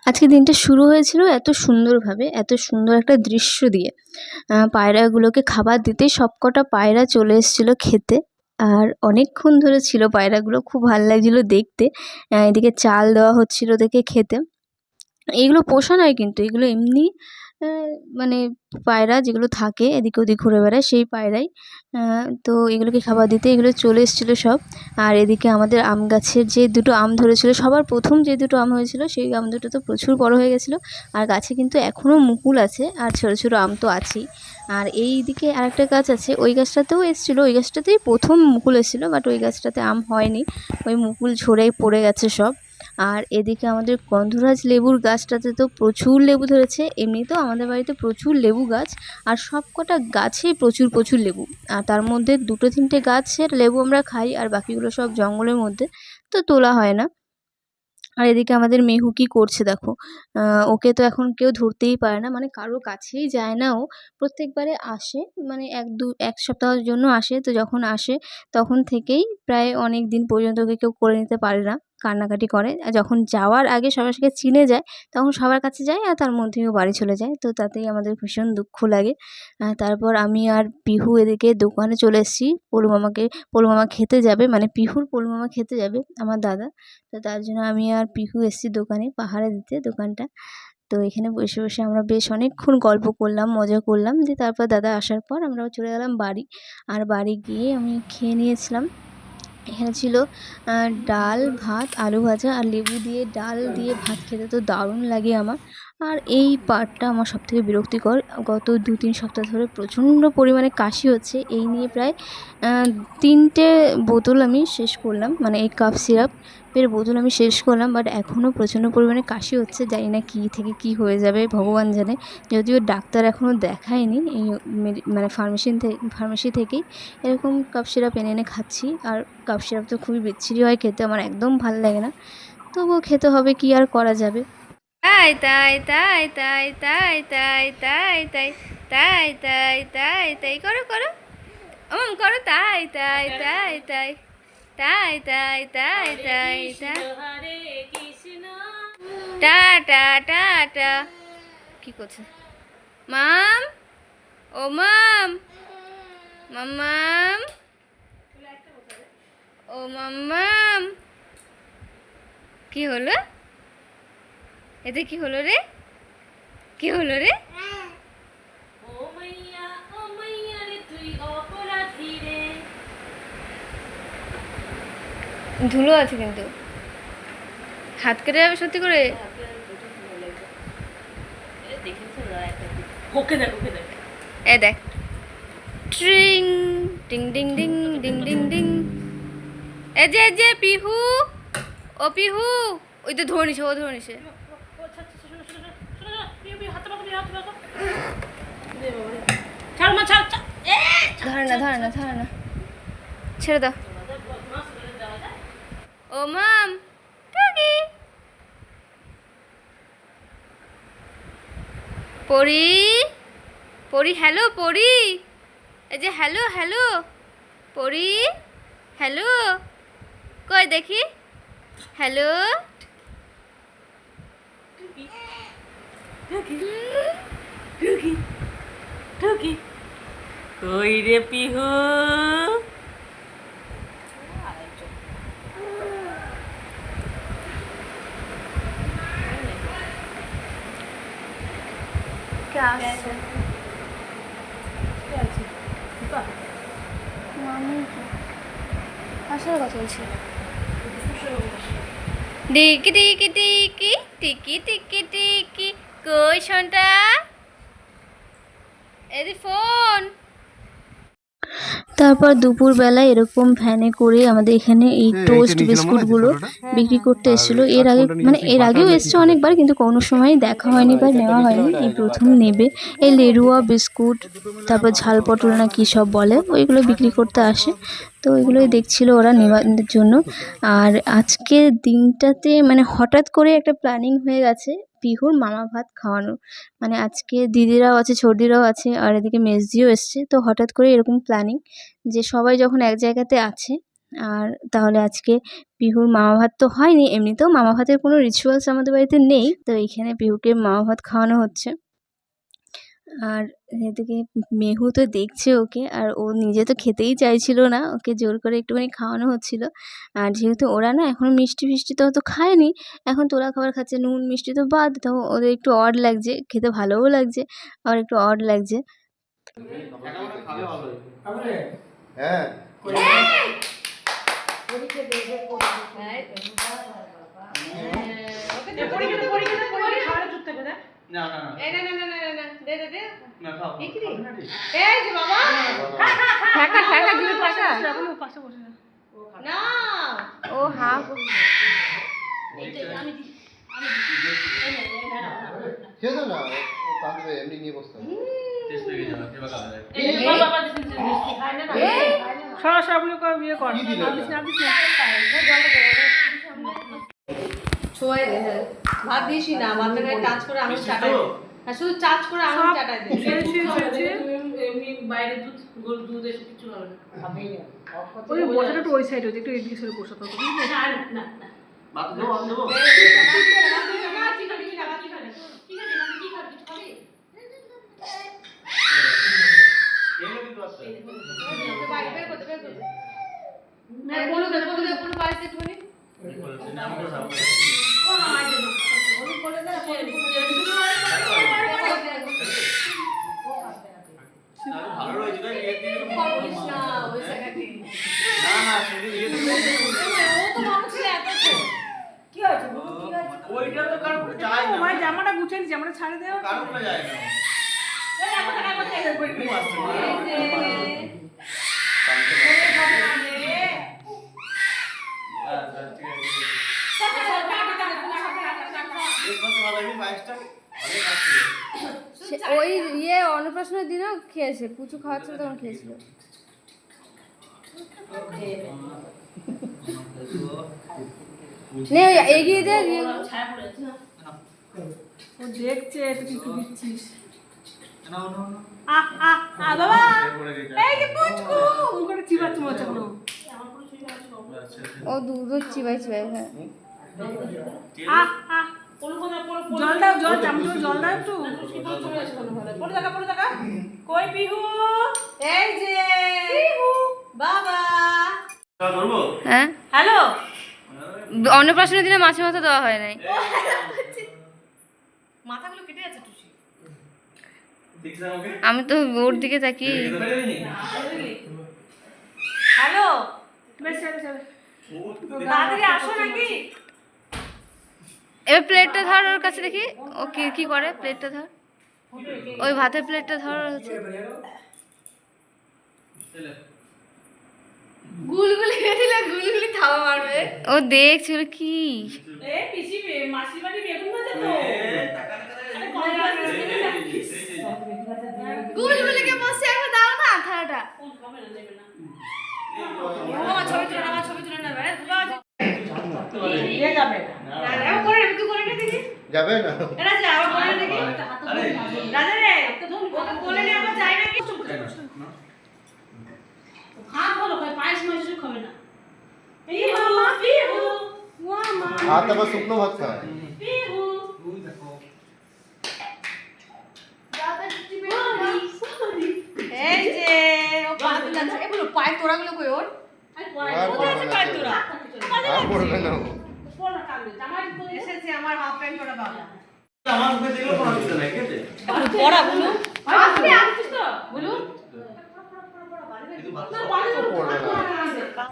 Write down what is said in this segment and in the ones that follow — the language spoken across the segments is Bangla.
আজকে দিনটা শুরু হয়েছিল এত সুন্দরভাবে, এত সুন্দর একটা দৃশ্য দিয়ে। পায়রাগুলোকে খাবার দিতেই সবকটা পায়রা চলে এসেছিল খেতে। আর অনেকক্ষণ ধরে ছিল পায়রাগুলো, খুব ভাল লাগছিল দেখতে। এদিকে চাল দেওয়া হচ্ছিল ওদেরকে খেতে। এইগুলো পোষা নয় কিন্তু, এগুলো এমনি মানে পায়রা যেগুলো থাকে এদিক ওদিক ঘুরে বেড়ায়, সেই পায়রাই। তো এগুলোকে খাবার দিতে এগুলো চলে এসেছিলো সব। আর এদিকে আমাদের আম গাছের যে দুটো আম ধরেছিল, সবার প্রথম যে দুটো আম হয়েছিল সেই আম দুটো তো প্রচুর বড় হয়ে গেছিলো। আর গাছে কিন্তু এখনও মুকুল আছে, আর ছোটো ছোটো আম তো আছেই। আর এই দিকে আরেকটা গাছ আছে, ওই গাছটাতেও এসেছিলো, ওই গাছটাতেই প্রথম মুকুল এসেছিলো, বাট ওই গাছটাতে আম হয়নি, ওই মুকুল ঝরে পড়ে গেছে সব। আর এদিকে আমাদের গন্ধরাজ লেবুর গাছটাতে তো প্রচুর লেবু ধরেছে। এমনিতেও আমাদের বাড়িতে প্রচুর লেবু গাছ, আর সব কটা গাছেই প্রচুর প্রচুর লেবু। আর তার মধ্যে 2-3টে গাছের লেবু আমরা খাই, আর বাকিগুলো সব জঙ্গলের মধ্যে, তো তোলা হয় না। আর এদিকে আমাদের মেহু কী করছে দেখো। ওকে তো এখন কেউ ধরতেই পারে না, মানে কারো কাছেই যায় না ও। প্রত্যেকবারে আসে, মানে 1 সপ্তাহের জন্য আসে, তো যখন আসে তখন থেকেই প্রায় অনেক দিন পর্যন্ত ওকে কেউ করে নিতে পারে না, কান্নাকাটি করে। আর যখন যাওয়ার আগে সবার সাথে চিনে যায়, তখন সবার কাছে যায়, আর তার মধ্যেই ও বাড়ি চলে যায়, তো তাতেই আমাদের ভীষণ দুঃখ লাগে। তারপর আমি আর পিহু এদিকে দোকানে চলে এসেছি। পলু মামা খেতে যাবে, মানে পিহুর পলু মামা খেতে যাবে আমার দাদা। তো তার জন্য আমি আর পিহু এসেছি দোকানে পাহারা দিতে, দোকানটা। তো এখানে বসে বসে আমরা বেশ অনেকক্ষণ গল্প করলাম, মজা করলাম। দিয়ে তারপর দাদা আসার পর আমরাও চলে গেলাম বাড়ি। আর বাড়ি গিয়ে আমি খেয়ে নিয়েছিলাম। এখানে ছিল ডাল, ভাত, আলু ভাজা, আর লেবু দিয়ে ডাল দিয়ে ভাত খেতে তো দারুণ লাগে আমার। আর এই পার্টটা আমার সবথেকে বিরক্তিকর। গত 2-3 সপ্তাহ ধরে প্রচণ্ড পরিমাণে কাশি হচ্ছে। এই নিয়ে প্রায় 3টে বোতল আমি শেষ করলাম, মানে এই কাফ সিরাপের বোতল আমি শেষ করলাম, বাট এখনও প্রচণ্ড পরিমাণে কাশি হচ্ছে। জানি না কী থেকে কী হয়ে যাবে, ভগবান জানে। যদিও ডাক্তার এখনও দেখাইনি, এই মানে ফার্মেসি থেকেই এরকম কাফ সিরাপ এনে এনে খাচ্ছি। আর কাফ সিরাপ তো খুবই বিচ্ছিরি হয় খেতে, আমার একদম ভাল লাগে না, তবুও খেতে হবে, কি আর করা যাবে। তাই তাই তাই তাই তাই তাই তাই তাই তাই তাই তাই তাই করো করো করো তাই তাই তাই তাই তাই তাই তাই তাই তাই টা টা টা টা। কি করছে মাম? ও মাম, মাম্মাম, ও মাম্মাম, কি হলো? এতে কি হলো রে? কি হলো রে? ধুলো আছে কিন্তু, হাত কেটে যাবে সত্যি করে। এ দেখ, ট্রিং টিং ডিং ডিং ডিং ডিং ডিং। এ যে পিহু, ও পিহু, ওই তো ধরে নিছে, ও ধরে নিছে। ধরে না ছেড়ে দাও। ও মাম, টুকি পরি, পরি হ্যালো পরি, এই যে হ্যালো হ্যালো পরি, হ্যালো, কই দেখি, হ্যালো। কই রে পিহু? ডিকি ডিকি ডিকি টিকি টিকি টিকি, কই শোনটা, এদি ফোন। তারপর দুপুরবেলায় এরকম ভ্যানে করে আমাদের এখানে এই টোস্ট বিস্কুটগুলো বিক্রি করতে এসেছিলো। এর আগে মানে এর আগেও এসছে অনেকবার, কিন্তু কোনো সময় দেখা হয়নি বা নেওয়া হয়নি, এই প্রথম নেবে। এই লেরুয়া বিস্কুট, তারপর ঝাল পটল না কী সব বলে, ওইগুলো বিক্রি করতে আসে। তো ওইগুলোই দেখছিল ওরা নেওয়ার জন্য। আর আজকের দিনটাতে মানে হঠাৎ করে একটা প্ল্যানিং হয়ে গেছে পিহুর মামা ভাত খাওয়ানো। মানে আজকে দিদিরাও আছে, ছোটদিরাও আছে, আর এদিকে মেজদিও এসছে। তো হঠাৎ করে এরকম প্ল্যানিং যে সবাই যখন এক জায়গাতে আছে, আর তাহলে আজকে পিহুর মামা ভাত তো হয়নি, এমনিতেও মামা ভাতের কোনো রিচুয়ালস আমাদের বাড়িতে নেই, তো এইখানে পিহুকে মামা ভাত খাওয়ানো হচ্ছে। আর এদিকে মেহু তো দেখছে ওকে, আর ও নিজে তো খেতেই চাইছিল না, ওকে জোর করে একটুখানি খাওয়ানো হচ্ছিল। আর যেহেতু ওরা না এখনও মিষ্টি ফিষ্টি তো অত খায়নি, এখন তোলা খাবার খাচ্ছে, নুন মিষ্টি তো বাদ, তো ওদের একটু অড লাগছে, খেতে ভালোও লাগছে আবার একটু অড লাগছে। হ্যাঁ ও হাফ খেতো না, ও কাঁদবে, এমনি নিয়ে বসতে হবে। ভাত দিসি না, ভাতের গায়ে টাচ করে আঙুল চাটাই দে। হ্যাঁ, শুধু টাচ করে আঙুল চাটাই দে। এমনি বাইরে দুধ এসে কিছু হবে না। ওই বসাটা একটু ওই সাইড হচ্ছে, একটু এদিকে সরে বসা তো। না না না। ভাত দেবো, ভাত দেবো। জামাটা গুছিয়ে দিচ্ছি, জামাটা ছাড়ে দেওয়া ওই ইয়ে অন্নপ্রাশনের দিনও খেয়েছে, পুচু খাওয়াচ্ছিল তখন খেয়েছিল। নে এগিয়ে দে, ও দেখছে তুই একটু দিচ্ছিস। বাবা এই যে পুচকু মুখে চিবাচ্ছে মনে হচ্ছে। ও দুধও চিবাই চিবাই খায়। জল দাও, জল চামচ জল দাও একটু। কই পিহু? এই যে বাবা। হ্যাঁ হ্যালো। অন্নপ্রাশনের দিনে মাছের মাথা দেওয়া হয় নাই। মাথাগুলো কেটে যাচ্ছে টুসি। আমি তো ওর দিকে তাকিয়ে। হ্যালো, বেশ চলে চলে। তাড়াতাড়ি আসো নাকি? এবার প্লেটটা ধর ওর কাছে দেখি, ও কি কি করে। প্লেটটা ধর, ওই ভাতের প্লেটটা ধর হচ্ছে। গুলগুলি দিলে গুলগুলি থাবা মারবে। ও দেখছিল কি এ পিসি মাসির বাড়ি বেগুন ভাজা তো। গুলগুলিকে বসে একবার দাও না থালাটা। আমার ছবি তুলে না, আমার ছবি তুলে না। যাবে না করে একটু করে নে দেখি। যাবে না, এরা যা আবার করে দেখি। রাজা রে, ওকে কোলে নিয়ে আবার যাই নাকি? ভাত বলো, পায়েস মাছ খাবে না। এই মামা পিহু, মামা ভাত আবার শুকনো ভাত খায়। পিহু। এই যে ও পা দিলাছে, এগুলো পায়ে তোরাগুলো কই ওর? পায়ে তোরা। আর পড়বে না ও। এসেছে আমার হাফ প্যান্ট পরা বাবা। আমার মুখে দেখলে পড়া দিতে নাই কেটে পড়া বলু। আপনি আসছিস তো? বলু। কিন্তু ভাত না পানি ও পড়বে না।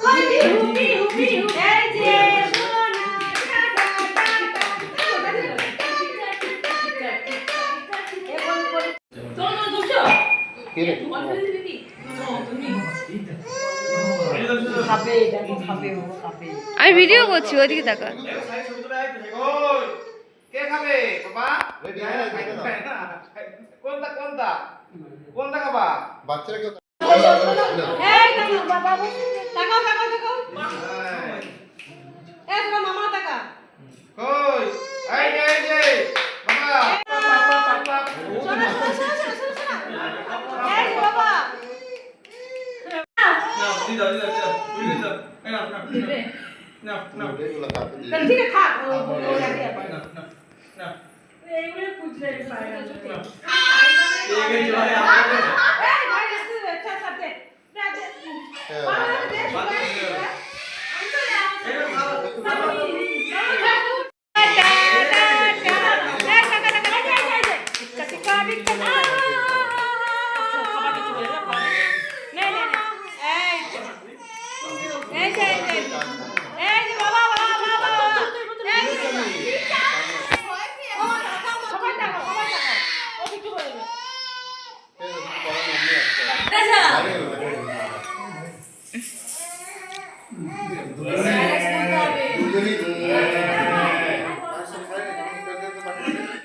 কই পিহু পিহু পিহু। এই যে সোনা টাটা টাটা। চলো দুটো। কে রে? খাবে দেখো, খাবে ও খাবে। আমি ভিডিও করছি, ওইদিকে তাকা। কে খাবে বাবা রেডি হয়ে গেছে না? কোনটা কোনটা কোনটা খাবা বাচ্চারা কেউ এই দেখো বাবা, তাকাও তাকাও তাকাও। এই তোমার মামা তাকা। কই এই যে বাবা শোনা শোনা শোনা শোনা শোনা। এই যে বাবা। ঠিক আছে থাক ও রাখি আবার না না এইগুলো পুজলে পায়রা এই যে জলে আমাদের এই ভাই আসতে আচ্ছা আচ্ছা দে দে বাবা দে আমি তো আরে